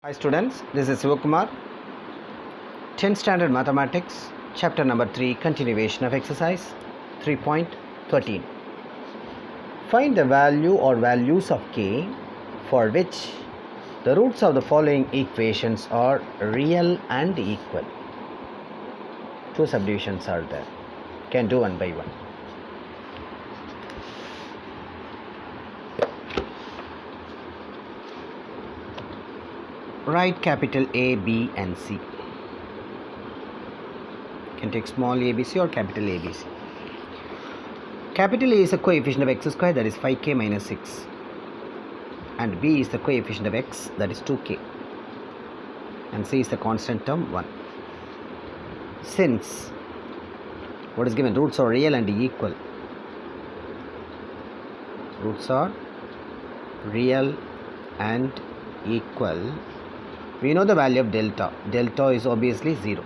Hi students, this is Sivakumar. 10th Standard Mathematics, Chapter number 3, continuation of exercise 3.13. Find the value or values of k for which the roots of the following equations are real and equal. Two subdivisions are there. Can do one by one. Write capital A, B and C. You can take small ABC or capital ABC. Capital A is the coefficient of x square, that is 5k minus 6. And B is the coefficient of x, that is 2k. And C is the constant term 1. Since what is given, roots are real and equal. Roots are real and equal. We know the value of delta. Delta is obviously 0.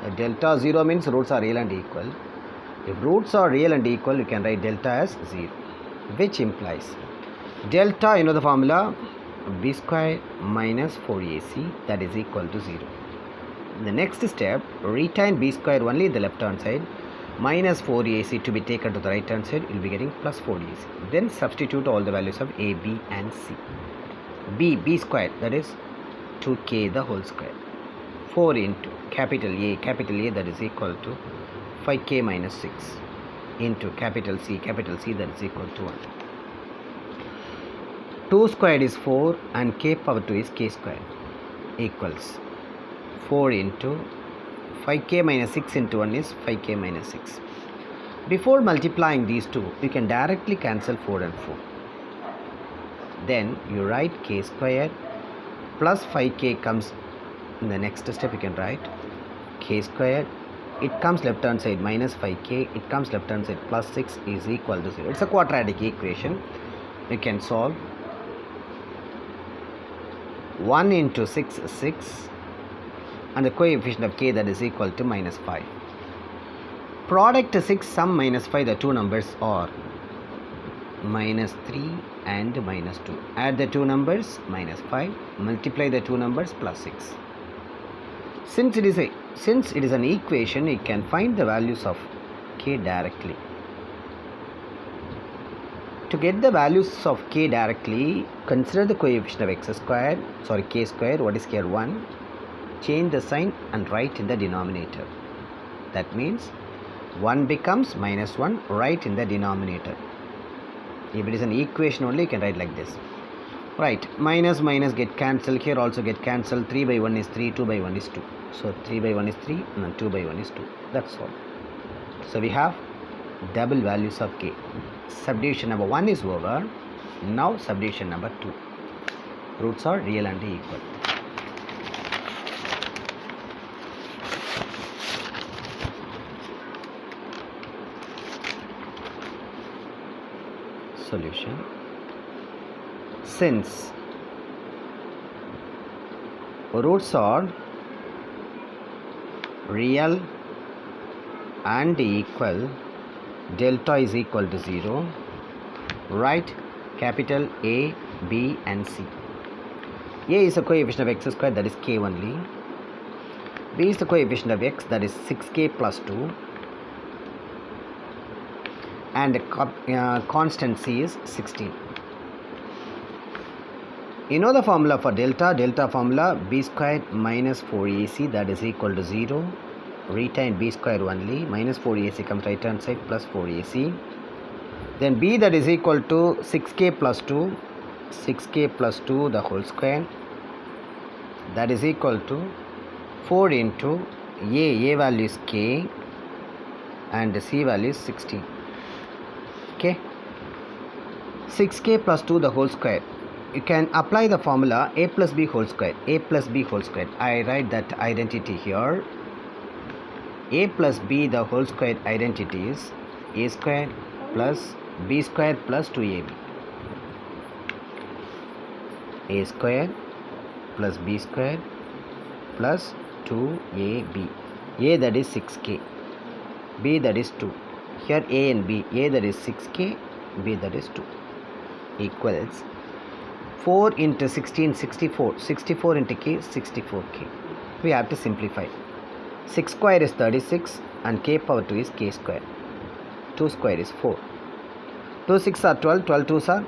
If delta 0 means roots are real and equal. If roots are real and equal, you can write delta as 0, which implies delta, you know the formula, b square minus 4ac, that is equal to 0. In the next step, retain b square only in the left hand side, minus 4ac to be taken to the right hand side, you will be getting plus 4ac. Then substitute all the values of a, b and c. b square, that is 2k the whole square. 4 into capital A, that is equal to 5k minus 6 into capital C, that is equal to 1. 2 squared is 4 and k power 2 is k squared equals 4 into 5k minus 6 into 1 is 5k minus 6. Before multiplying these two, you can directly cancel 4 and 4. Then you write k squared plus 5k comes in the next step. You can write k squared, it comes left hand side minus 5k, it comes left hand side plus 6 is equal to 0. It's a quadratic equation. You can solve 1 into 6 is 6 and the coefficient of k, that is equal to minus 5. Product 6 sum minus 5, the two numbers are minus 3 and minus 2. Add the two numbers minus 5, multiply the two numbers plus 6. Since it is an equation, you can find the values of k directly. To get the values of k directly, consider the coefficient of k squared, what is here 1, change the sign and write in the denominator. That means 1 becomes minus 1, write in the denominator. If it is an equation only, you can write like this. Right, minus get cancelled, here also get cancelled. 3 by 1 is 3, 2 by 1 is 2. So 3 by 1 is 3 and 2 by 1 is 2. That's all. So we have double values of k. Subdivision number 1 is over. Now subdivision number 2. Roots are real and equal. Solution. Since roots are real and equal, delta is equal to 0. Write capital A, B and C. A is the coefficient of x square, that is k only. B is the coefficient of x, that is 6k plus 2. And the constant C is 16. You know the formula for delta formula, b squared minus 4ac, that is equal to 0. Retain b squared only, minus 4ac comes right hand side plus 4ac. Then b, that is equal to 6k plus 2 the whole square, that is equal to 4 into a value is k and c value is 16. Okay, 6k plus 2 the whole square. You can apply the formula a plus b whole square. I write that identity here. A plus b the whole square identity is a square plus b square plus 2ab. A square plus b square plus 2ab. A, that is 6k, b, that is 2. Here a and b, a that is 6k, b that is 2, equals 4 into 16, 64. 64 into k, 64k. We have to simplify. 6 square is 36 and k power 2 is k square. 2 square is 4. 2 6 are 12, 12 2s are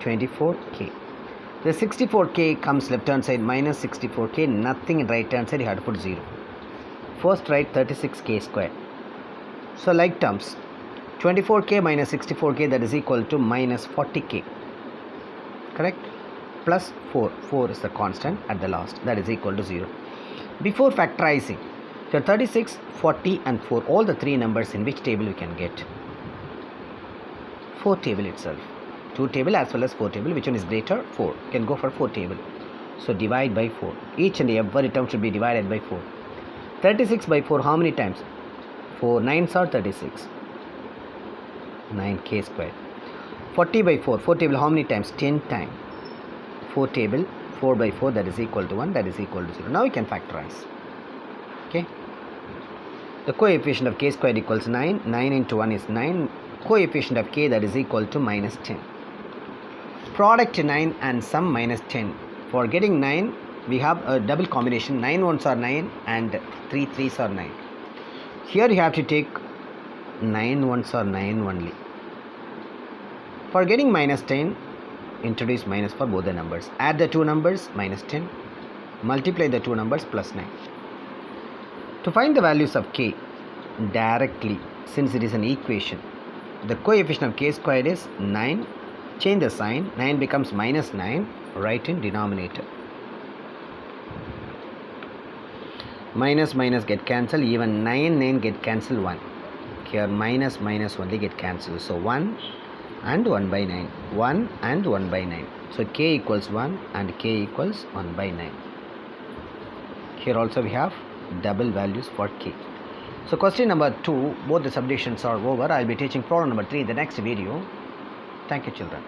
24k. The 64k comes left hand side minus 64k, nothing in right hand side, you have to put 0. First write 36k square. So like terms, 24k minus 64k, that is equal to minus 40k. Correct? Plus 4. 4 is the constant at the last, that is equal to 0. Before factorizing, so 36, 40 and 4, all the three numbers in which table we can get? 4 table itself. 2 table as well as 4 table. Which one is greater? 4. You can go for 4 table. So divide by 4. Each and every term should be divided by 4. 36 by 4 how many times? 4 9s are 36. 9k square. 40 by 4. 4 table how many times? 10 times. 4 table. 4 by 4, that is equal to 1, that is equal to 0. Now we can factorize. Okay. The coefficient of k squared equals 9. 9 into 1 is 9. Coefficient of k, that is equal to minus 10. Product 9 and sum minus 10. For getting 9, we have a double combination. 9 ones are 9 and 3 3s are 9. Here you have to take 9 ones are 9 only. For getting minus 10, introduce minus for both the numbers. Add the two numbers, minus 10. Multiply the two numbers, plus 9. To find the values of k directly, since it is an equation, the coefficient of k squared is 9. Change the sign. 9 becomes minus 9. Write in denominator. Minus minus get cancelled. Even 9 get cancelled 1. Here minus minus only get cancelled. So 1 and 1 by 9. 1 and 1 by 9. So k equals 1 and k equals 1 by 9. Here also we have double values for k. So question number 2, both the subdivisions are over. I will be teaching problem number 3 in the next video. Thank you, children.